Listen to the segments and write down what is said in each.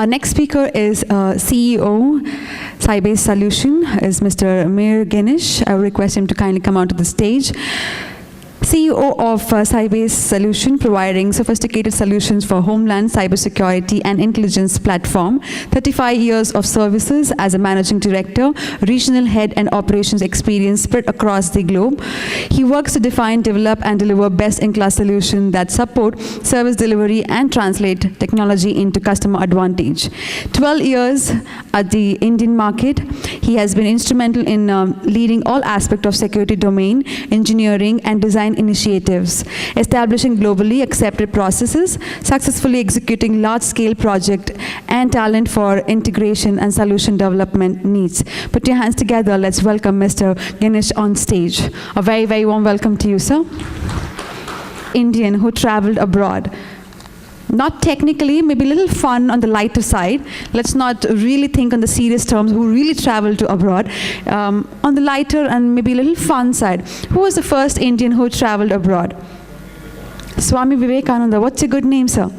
Our next speaker is CEO, Cybace Solution, is Mr. Meir Genish. I will request him to kindly come onto the stage. CEO of Cybace Solution, providing sophisticated solutions for homeland cybersecurity and intelligence platform. 35 years of services as a managing director, regional head and operations experience spread across the globe. He works to define, develop and deliver best-in-class solutions that support service delivery and translate technology into customer advantage. 12 years at the Indian market, he has been instrumental in leading all aspects of security domain, engineering and design initiatives, establishing globally accepted processes, successfully executing large-scale projects, and talent for integration and solution development needs. Put your hands together. Let's welcome Mr. Genish on stage. A very, very warm welcome to you, sir. Indian who traveled abroad. Not technically, maybe a little fun on the lighter side. Let's not really think on the serious terms who really traveled to abroad. On the lighter and maybe a little fun side, who was the first Indian who traveled abroad? Swami Vivekananda. What's your good name, sir?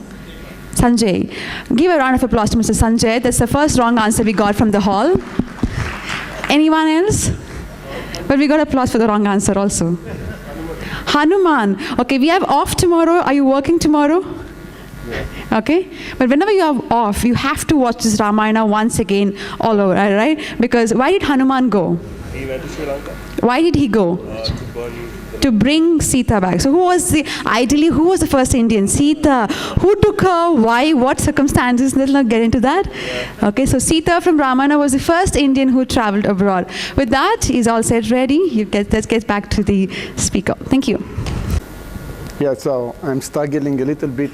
Sanjay. Give a round of applause to Mr. Sanjay. That's the first wrong answer we got from the hall. Anyone else? But we got applause for the wrong answer also. Hanuman. Okay, we have off tomorrow. Are you working tomorrow? Okay, but whenever you are off, you have to watch this Ramayana once again all over, right? Because why did Hanuman go? He went to Sri Lanka. Why did he go? To bring Sita back. So who was the first Indian? Sita. Who took her? Why? What circumstances? Let's not get into that. Yeah. Okay, so Sita from Ramayana was the first Indian who traveled abroad. With that, he's all set, ready. Let's get back to the speaker. Thank you. Yeah, so I'm struggling a little bit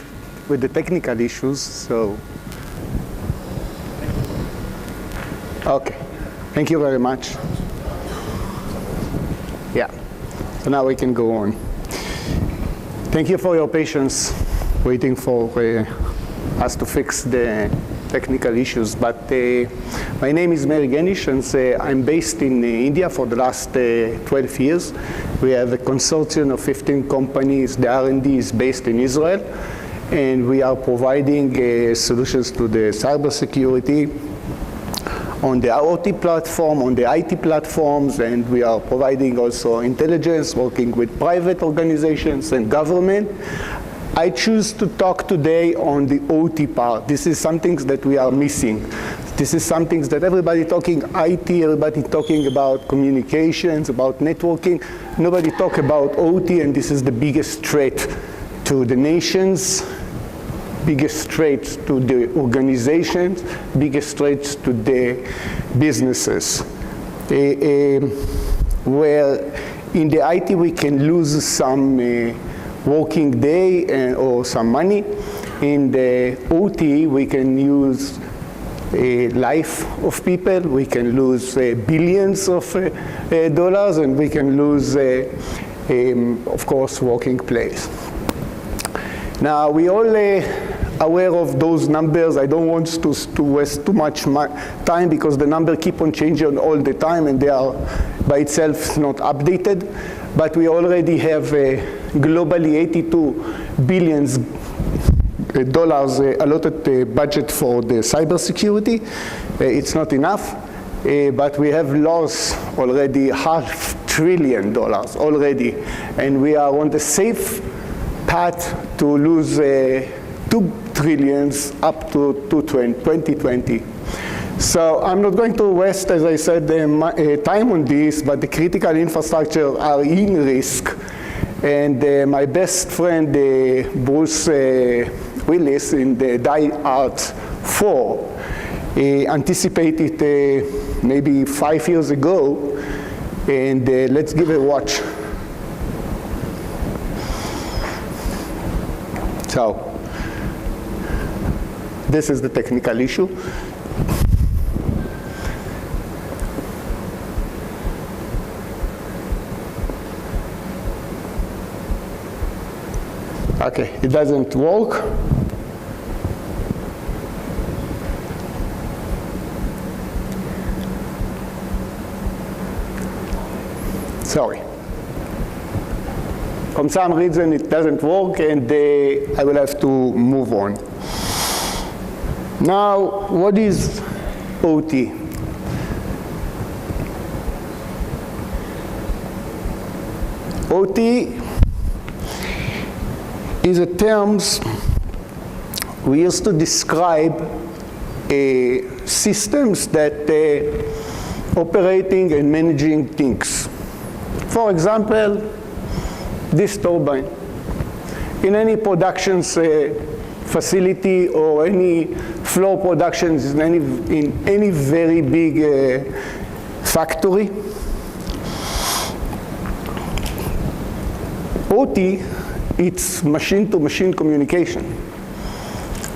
with the technical issues, so. Okay, thank you very much. Yeah, so now we can go on. Thank you for your patience waiting for us to fix the technical issues, but my name is Meir Genish, and I'm based in India for the last 12 years. We have a consortium of 15 companies. The R&D is based in Israel, and we are providing solutions to the cybersecurity on the IoT platform, on the IT platforms, and we are providing also intelligence, working with private organizations and government. I choose to talk today on the OT part. This is something that we are missing. This is something that everybody talking IT, everybody talking about communications, about networking. Nobody talk about OT, and this is the biggest threat to the nations, biggest threat to the organizations, biggest threat to the businesses. Where in the IT we can lose some working day or some money. In the OT we can use a life of people, we can lose billions of dollars, and we can lose, of course, working place. Now, we all aware of those numbers. I don't want to waste too much time because the numbers keep on changing all the time, and they are by itself not updated. But we already have globally 82 billion dollars allotted budget for the cybersecurity. It's not enough, but we have lost already $500 billion already, and we are on the safe path to lose 2 trillion up to 2020. So I'm not going to waste, as I said, time on this, but the critical infrastructure are in risk. And my best friend, Bruce Willis, in the Die Hard 4, anticipated maybe 5 years ago. And let's give it a watch. So this is the technical issue. Okay, it doesn't work. Sorry. For some reason it doesn't work, and I will have to move on. Now, what is OT? OT is a term we used to describe systems that operating and managing things. For example, this turbine. In any production facility or any floor productions in any very big factory, OT, it's machine-to-machine communication.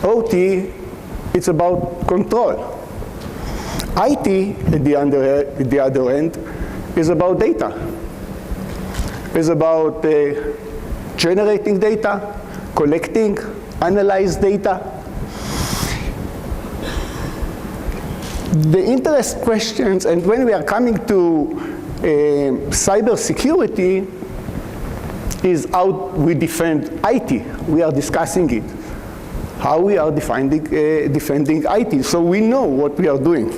OT, it's about control. IT, at the other end, is about data. It's about generating data, collecting, analyze data. The interest questions, and when we are coming to cybersecurity, is how we defend IT. We are discussing it. How we are defending IT. So we know what we are doing.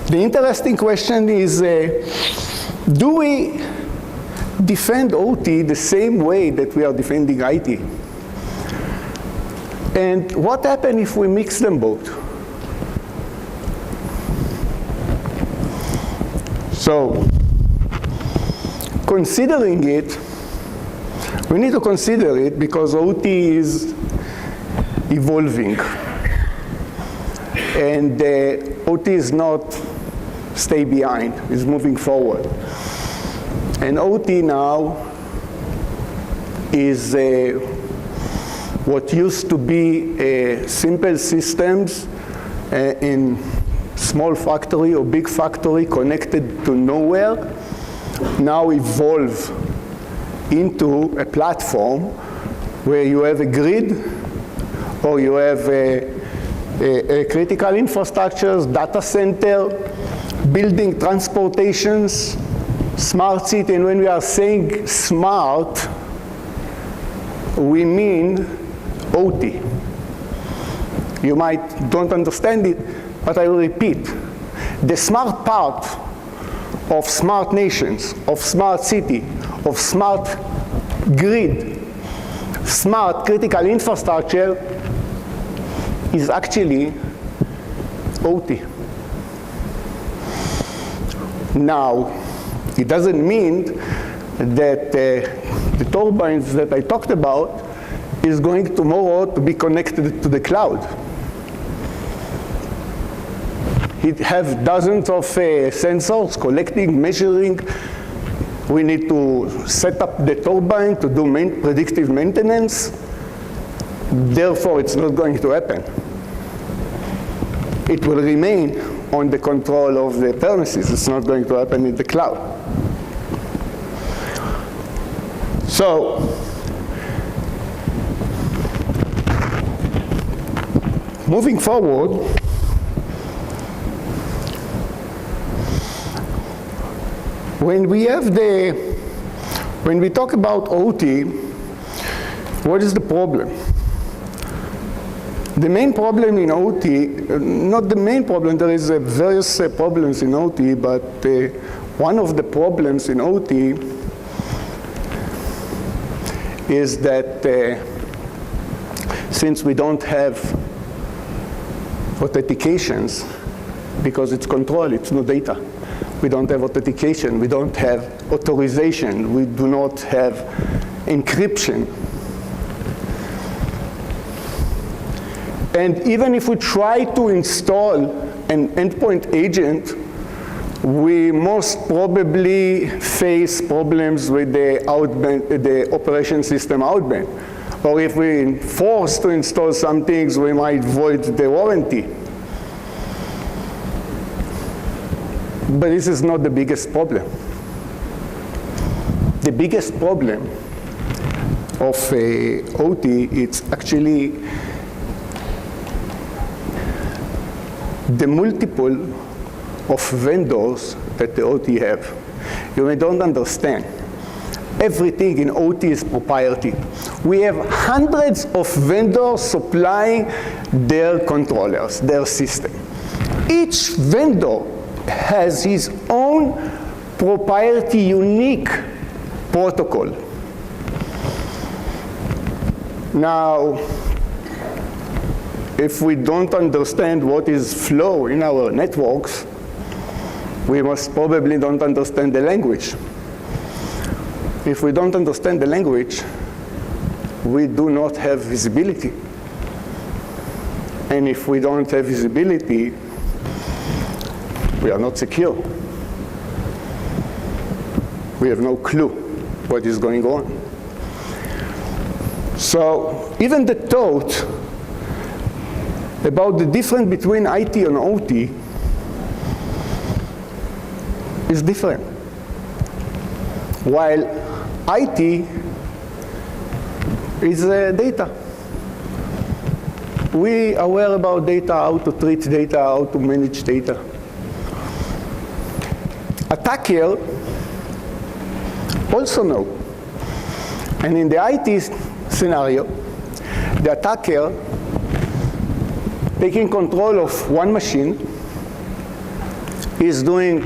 The interesting question is, do we defend OT the same way that we are defending IT? And what happens if we mix them both? So, considering it, we need to consider it because OT is evolving. And OT is not stay behind, it's moving forward. And OT now is what used to be simple systems in small factory or big factory connected to nowhere, now evolve into a platform where you have a grid or you have a critical infrastructures, data center, building transportations, smart city. And when we are saying smart, we mean OT. You might don't understand it, but I will repeat. The smart part of smart nations, of smart city, of smart grid, smart critical infrastructure is actually OT. Now, it doesn't mean that the turbines that I talked about is going tomorrow to be connected to the cloud. It has dozens of sensors collecting, measuring. We need to set up the turbine to do predictive maintenance. Therefore, it's not going to happen. It will remain on the control of the premises. It's not going to happen in the cloud. So, moving forward, when we talk about OT, what is the problem? The main problem in OT, not the main problem, there is various problems in OT, but one of the problems in OT is that since we don't have authentications, because it's control, it's no data. We don't have authentication, we don't have authorization, we do not have encryption. And even if we try to install an endpoint agent, we most probably face problems with the operation system outbound. Or if we're forced to install some things, we might void the warranty. But this is not the biggest problem. The biggest problem of OT, it's actually the multiple of vendors that the OT have. You may don't understand. everything in OT is proprietary. We have hundreds of vendors supplying their controllers, their system. Each vendor has his own proprietary, unique protocol. Now, if we don't understand what is flow in our networks, we most probably don't understand the language. If we don't understand the language, we do not have visibility. And if we don't have visibility, we are not secure. We have no clue what is going on. So even the thought about the difference between IT and OT is different. While IT is data. We are aware about data, how to treat data, how to manage data. Attacker also know. And in the IT scenario, the attacker taking control of one machine is doing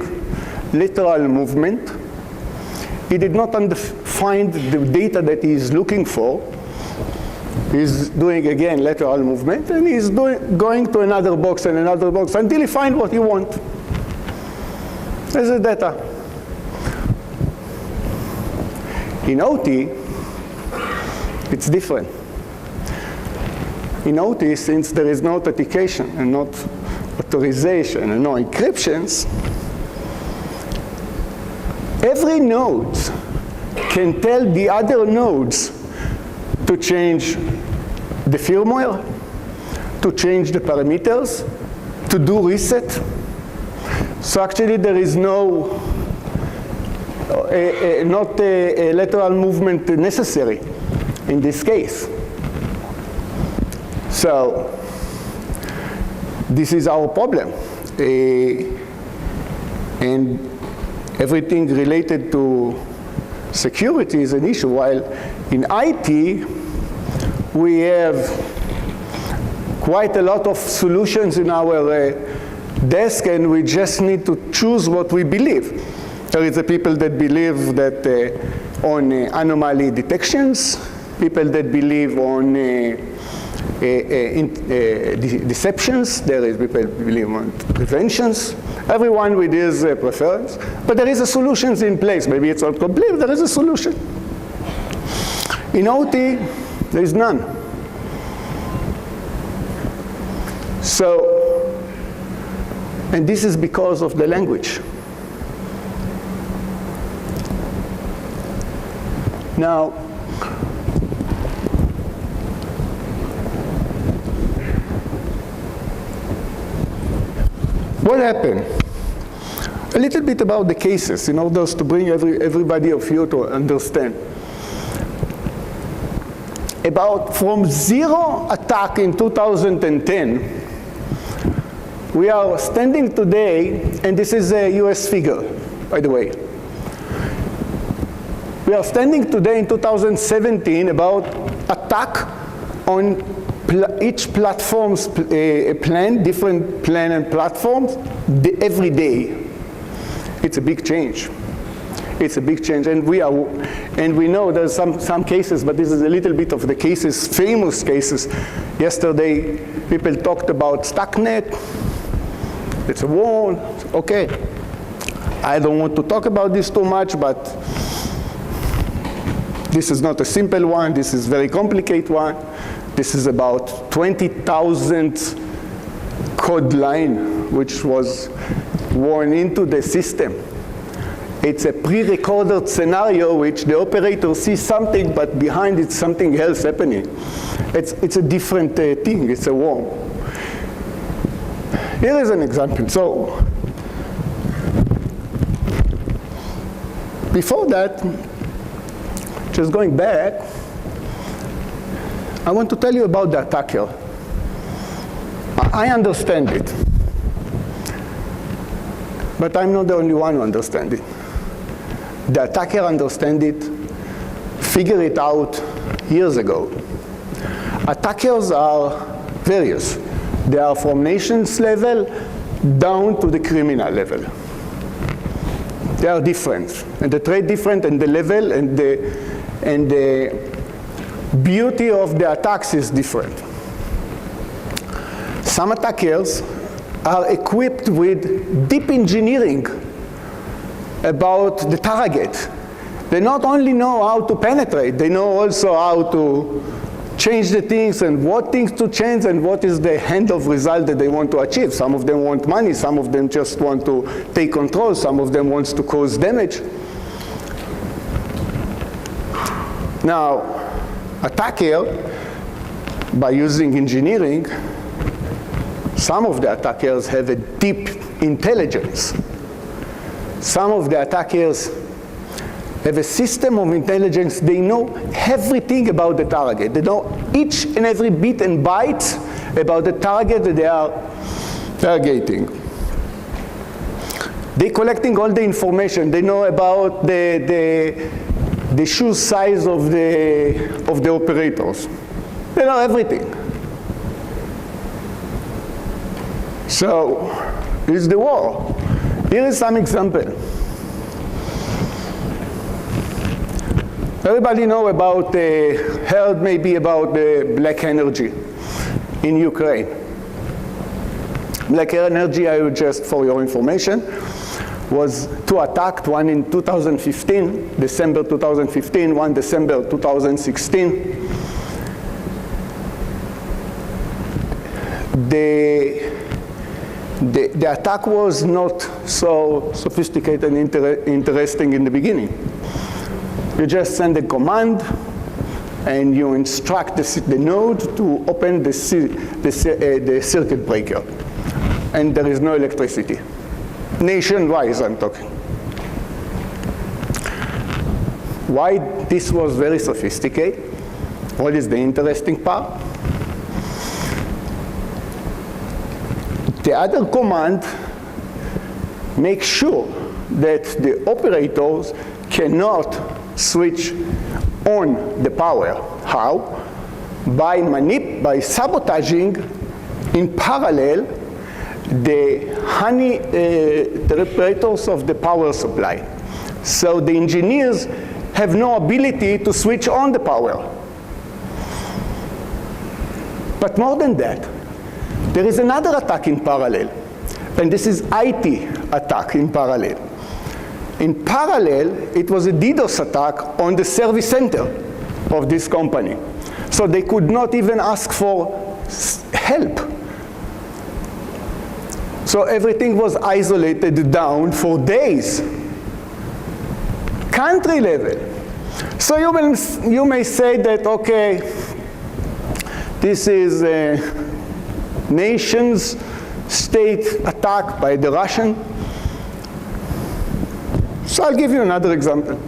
lateral movement. He did not find the data that he is looking for. He's doing, again, lateral movement, and he's going to another box and another box until he finds what he wants. There's the data. In OT, it's different. In OT, since there is no authentication and not authorization and no encryptions, every node can tell the other nodes to change the firmware, to change the parameters, to do reset. So actually there is no, not a lateral movement necessary in this case. So this is our problem. And everything related to security is an issue, while in IT, we have quite a lot of solutions in our desk, and we just need to choose what we believe. There is the people that believe that on anomaly detections, people that believe on deceptions, there is people believe on preventions, everyone with his preference, but there is a solutions in place. Maybe it's not complete, there is a solution. In OT, there is none. So, and this is because of the language. Now, what happened? A little bit about the cases in order to bring everybody of you to understand. About from zero attack in 2010, we are standing today, and this is a US figure, by the way. We are standing today in 2017 about attack on each platform's plan, different plan and platforms, every day. It's a big change. It's a big change, and we know there's some cases, but this is a little bit of the cases, famous cases. Yesterday, people talked about Stuxnet. It's a war. Okay. I don't want to talk about this too much, but this is not a simple one. This is a very complicated one. This is about 20,000 code line, which was worn into the system. It's a pre-recorded scenario which the operator sees something, but behind it something else happening. It's a different thing. It's a worm. Here is an example. So before that, just going back, I want to tell you about the attacker. I understand it, but I'm not the only one who understands it. The attacker understands it, figured it out years ago. Attackers are various. They are from nations level down to the criminal level. They are different, and the trade different, and the level and the beauty of the attacks is different. Some attackers are equipped with deep engineering about the target. They not only know how to penetrate, they know also how to change the things and what things to change and what is the end of result that they want to achieve. Some of them want money, some of them just want to take control, some of them wants to cause damage. Now, attacker, by using engineering, some of the attackers have a deep intelligence. Some of the attackers have a system of intelligence. They know everything about the target. They know each and every bit and byte about the target that they are targeting. They're collecting all the information. They know about the shoe size of the operators. They know everything. So, here's the war. Here is some example. Everybody know about, heard maybe about the black energy in Ukraine. Black energy, I will just, for your information, was two attacked, one in 2015, December 2015, one December 2016. The attack was not so sophisticated and interesting in the beginning. You just send a command and you instruct the node to open the circuit breaker. And there is no electricity. Nationwide, I'm talking. Why this was very sophisticated? What is the interesting part? The other command makes sure that the operators cannot switch on the power. How? By sabotaging in parallel the operators of the power supply. So the engineers have no ability to switch on the power. But more than that, there is another attack in parallel, and this is IT attack in parallel. In parallel, it was a DDoS attack on the service center of this company. So they could not even ask for help. So everything was isolated down for days. Country level. So you may say that, okay, this is a nation's state attack by the Russian. So I'll give you another example.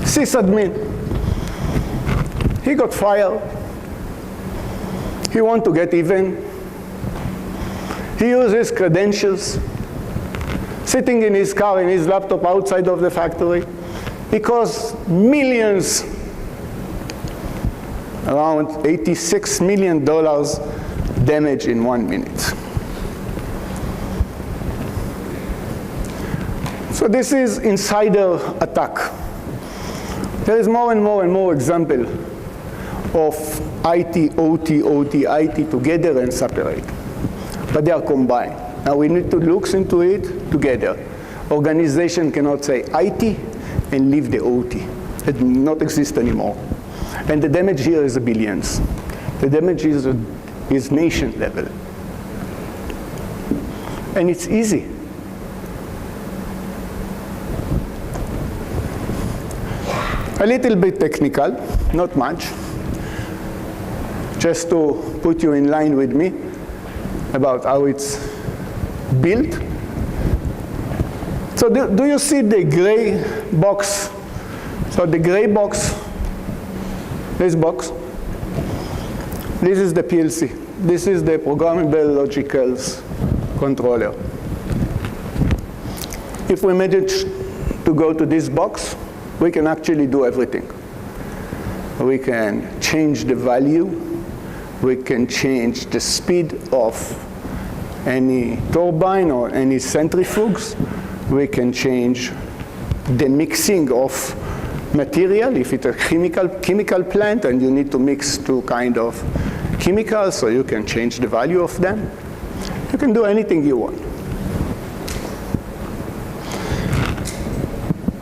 Sysadmin. He got fired. He wants to get even. He uses credentials, sitting in his car, in his laptop outside of the factory. He costs millions, around $86 million damage in 1 minute. So this is insider attack. There is more and more and more example of IT, OT, IT together and separate. But they are combined. Now we need to look into it together. Organization cannot say IT and leave the OT. It does not exist anymore. And the damage here is billions. The damage is nation level. And it's easy. A little bit technical, not much. Just to put you in line with me about how it's built. So do you see the gray box? So the gray box, this box, this is the PLC. This is the programmable logical controller. If we manage to go to this box, we can actually do everything. We can change the value. We can change the speed of any turbine or any centrifuges. We can change the mixing of material. If it's a chemical plant and you need to mix two kind of chemicals, so you can change the value of them. You can do anything you want.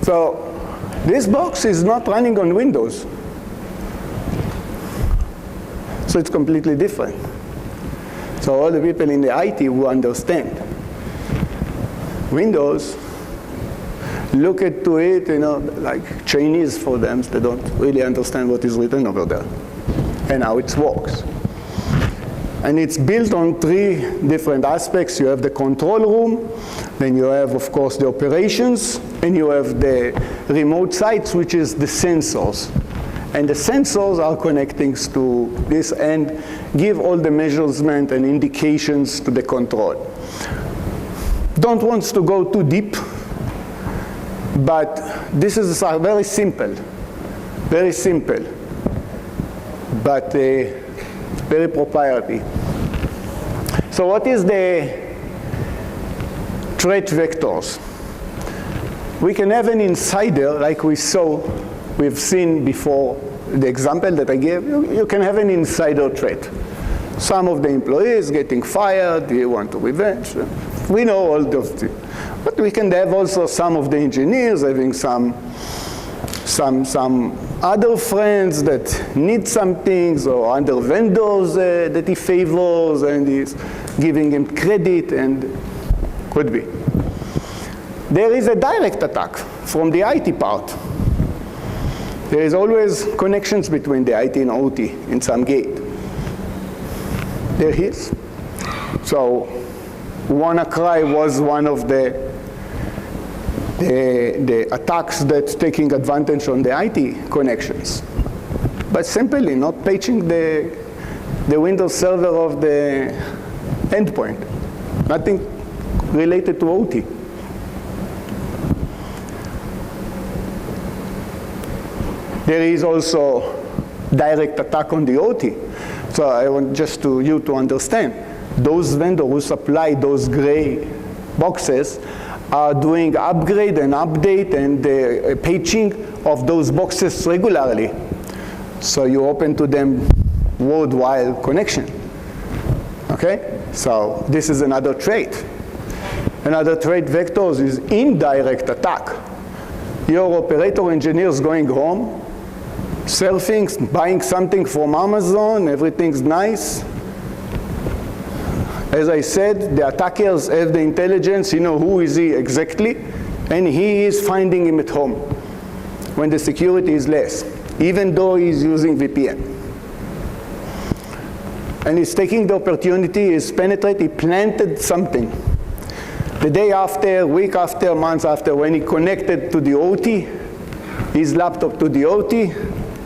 So this box is not running on Windows. So it's completely different. So all the people in the IT will understand. Windows, look to it, like Chinese for them. They don't really understand what is written over there and how it works. And it's built on 3 different aspects. You have the control room, then you have, of course, the operations, and you have the remote sites, which is the sensors. And the sensors are connecting to this and give all the measurement and indications to the control. Don't want to go too deep, but this is very simple, but very proprietary. So what is the threat vectors? We can have an insider, like we've seen before, the example that I gave. You can have an insider threat. Some of the employees getting fired, they want to revenge. We know all those things. But we can have also some of the engineers having some other friends that need some things, or other vendors that he favors and is giving him credit, and could be. There is a direct attack from the IT part. There is always connections between the IT and OT in some gate. There is. So WannaCry was one of the attacks that's taking advantage on the IT connections. But simply not patching the Windows server of the endpoint. Nothing related to OT. There is also direct attack on the OT. So I want just you to understand. Those vendors who supply those gray boxes are doing upgrade and update and patching of those boxes regularly. So you open to them worldwide connection. Okay? So this is another trait. Another trait vectors is indirect attack. Your operator engineers going home, surfing, buying something from Amazon, everything's nice. As I said, the attackers have the intelligence, who is he exactly, and he is finding him at home when the security is less, even though he's using VPN. And he's taking the opportunity, he's penetrated, he planted something. The day after, week after, months after, when he connected to the OT, his laptop to the OT,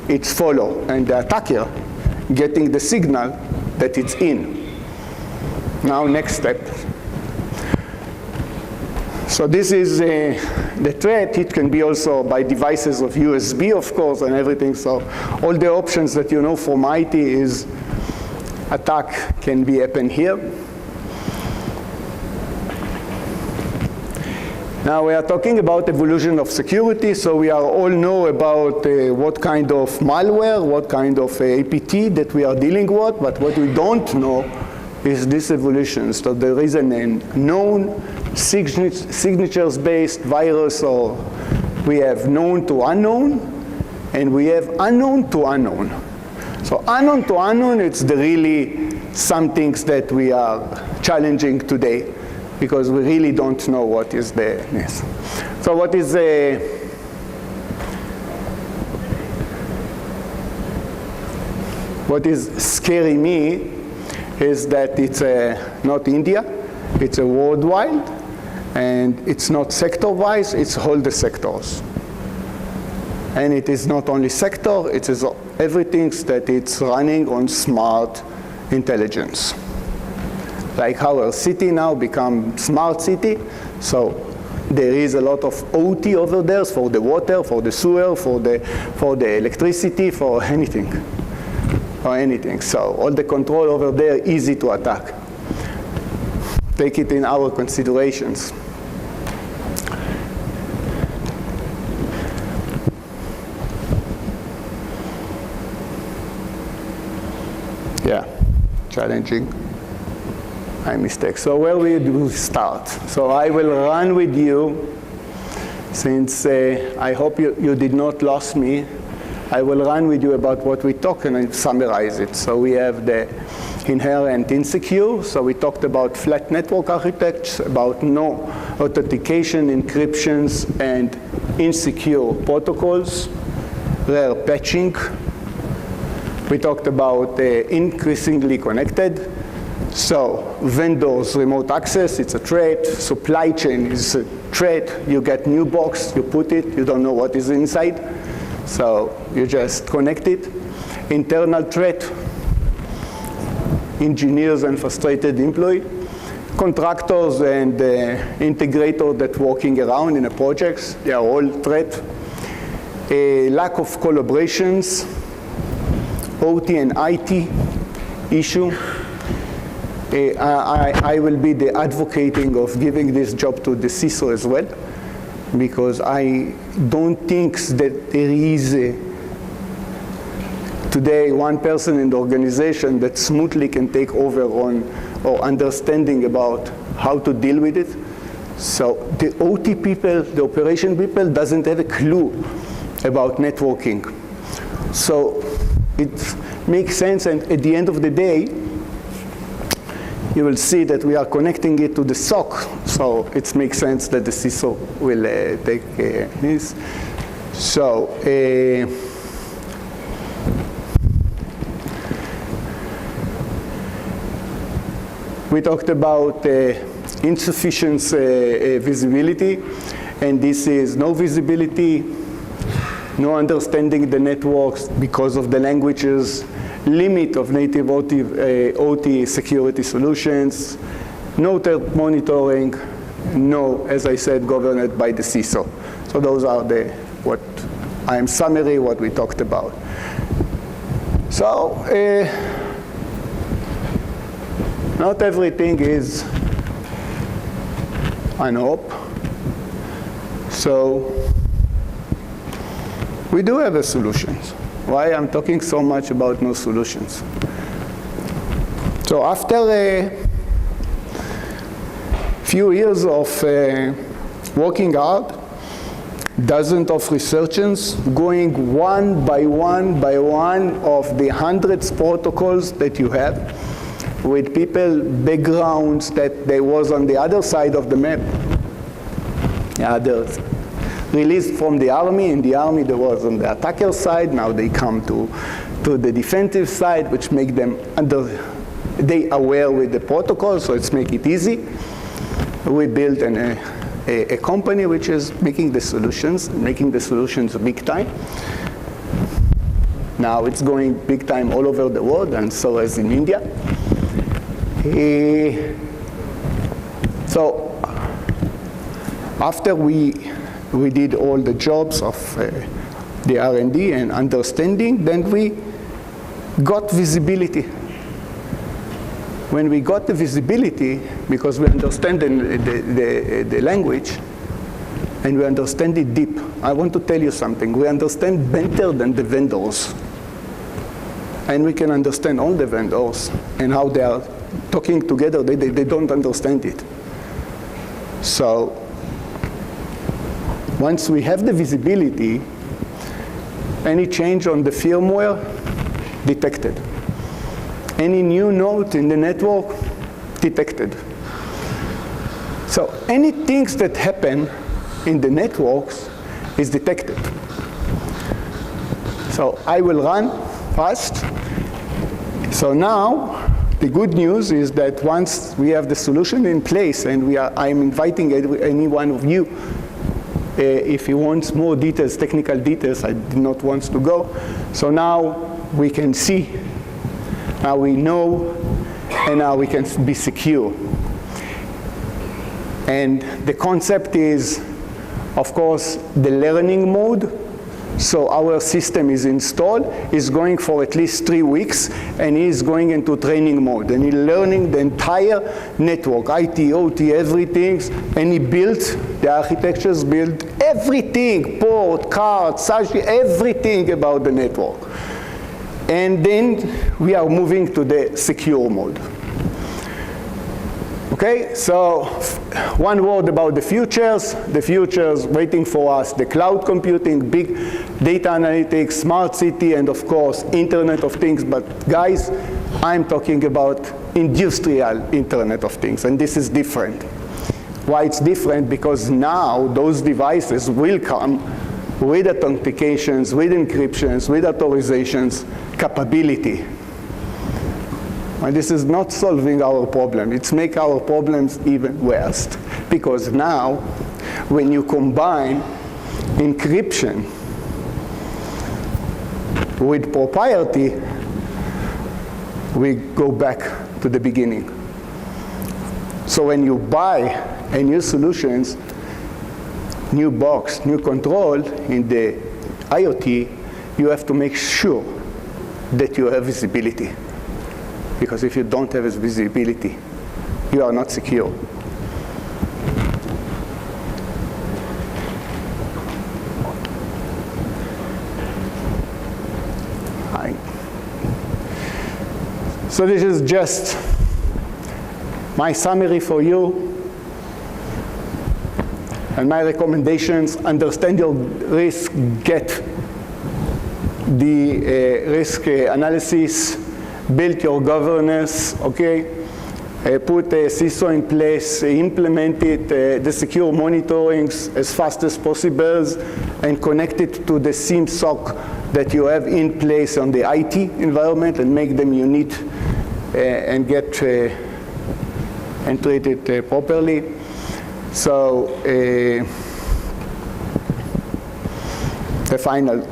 it's follow, and the attacker getting the signal that it's in. Now, next step. So this is the threat. It can be also by devices of USB, of course, and everything. So all the options that you know from IT is attack can be happen here. Now we are talking about evolution of security, so we are all know about what kind of malware, what kind of APT that we are dealing with, but what we don't know is this evolution. So there is a known signatures-based virus, or we have known to unknown, and we have unknown to unknown. So unknown to unknown, it's really some things that we are challenging today, because we really don't know what is the yes. So what is scary me is that it's not India, it's a worldwide, and it's not sector-wise, it's all the sectors. And it is not only sector, it is everything that it's running on smart intelligence. Like how our city now become smart city, so There is a lot of OT over there for the water, for the sewer, for the electricity, for anything. So all the control over there, easy to attack. Take it in our considerations. Yeah, challenging. My mistake. So where we do start? So I will run with you, since I hope you did not lose me. I will run with you about what we talk and summarize it. So we have the inherent insecure. So we talked about flat network architecture, about no authentication, encryptions, and insecure protocols, rare patching. We talked about increasingly connected. So vendors, remote access, it's a threat. Supply chain is a threat. You get new box, you put it, you don't know what is inside. So you just connect it. Internal threat, engineers and frustrated employee. Contractors and integrators that working around in the projects, they are all threat. A lack of collaborations, OT and IT issue. I will be the advocating of giving this job to the CISO as well, because I don't think that there is today one person in the organization that smoothly can take over on or understanding about how to deal with it. So the OT people, the operation people doesn't have a clue about networking. So it makes sense, and at the end of the day, you will see that we are connecting it to the SOC, so it makes sense that the CISO will take this. So, we talked about insufficient visibility, and this is no visibility, no understanding the networks because of the languages, limit of native OT security solutions, no threat monitoring, no, as I said, governed by the CISO. So those are what I am summary what we talked about. So not everything is an hope. So we do have a solutions. Why I'm talking so much about no solutions? So after a few years of working hard, dozens of researchers going one by one of the hundreds protocols that you have, with people backgrounds that they was on the other side of the map. Others released from the army. In the army, there was on the attacker side. Now they come to the defensive side, which make them they aware with the protocol, so it's make it easy. We built a company which is making the solutions big time. Now it's going big time all over the world, and so as in India. So after we did all the jobs of the R&D and understanding, then we got visibility. When we got the visibility, because we understand the language, and we understand it deep. I want to tell you something. We understand better than the vendors. And we can understand all the vendors and how they are talking together. They don't understand it. So once we have the visibility, any change on the firmware, detected. Any new node in the network, detected. So any things that happen in the networks is detected. So I will run fast. So now, the good news is that once we have the solution in place, and I'm inviting any one of you, if you want more details, technical details, I did not want to go. So now we can see, now we know, and now we can be secure. And the concept is, of course, the learning mode. So our system is installed, is going for at least 3 weeks, and he's going into training mode. And he's learning the entire network, IT, OT, everything, and he built, the architectures built everything, port, card, SACDA, everything about the network. And then we are moving to the secure mode. Okay, so one word about the futures. The futures waiting for us, the cloud computing, big data analytics, smart city, and of course, Internet of Things. But guys, I'm talking about industrial Internet of Things, and this is different. Why it's different? Because now those devices will come with authentications, with encryptions, with authorizations, capability. And this is not solving our problem. It's making our problems even worse. Because now, when you combine encryption with propriety, we go back to the beginning. So when you buy a new solutions, new box, new control in the IoT, you have to make sure that you have visibility. Because if you don't have visibility, you are not secure. So this is just my summary for you. And my recommendations: understand your risk, get the risk analysis, build your governance, okay? Put a CISO in place, implement it, the secure monitoring as fast as possible, and connect it to the SIEM SOC that you have in place on the IT environment, and make them unique and get and treat it properly. So the final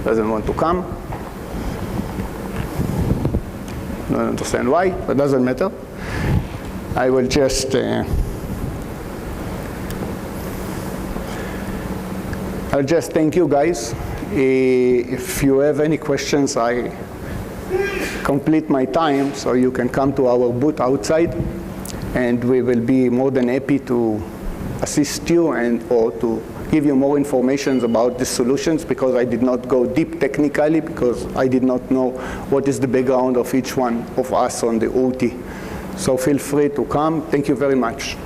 doesn't want to come. I don't understand why, but doesn't matter. I will just I'll just thank you guys. If you have any questions, I complete my time, so you can come to our booth outside, and we will be more than happy to assist you and or to give you more information about the solutions, because I did not go deep technically, because I did not know what is the background of each one of us on the OT. So feel free to come. Thank you very much.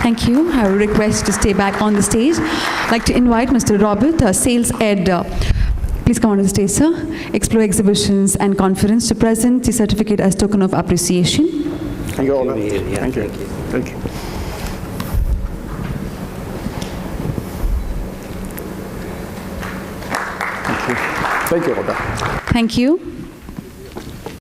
Thank you. I will request to stay back on the stage. I'd like to invite Mr. Robert, Sales Ed. Please come on to the stage, sir. Explore Exhibitions and Conference to present the certificate as token of appreciation. Thank you, Robert. Thank you. Thank you. Thank you, Robert. Thank you.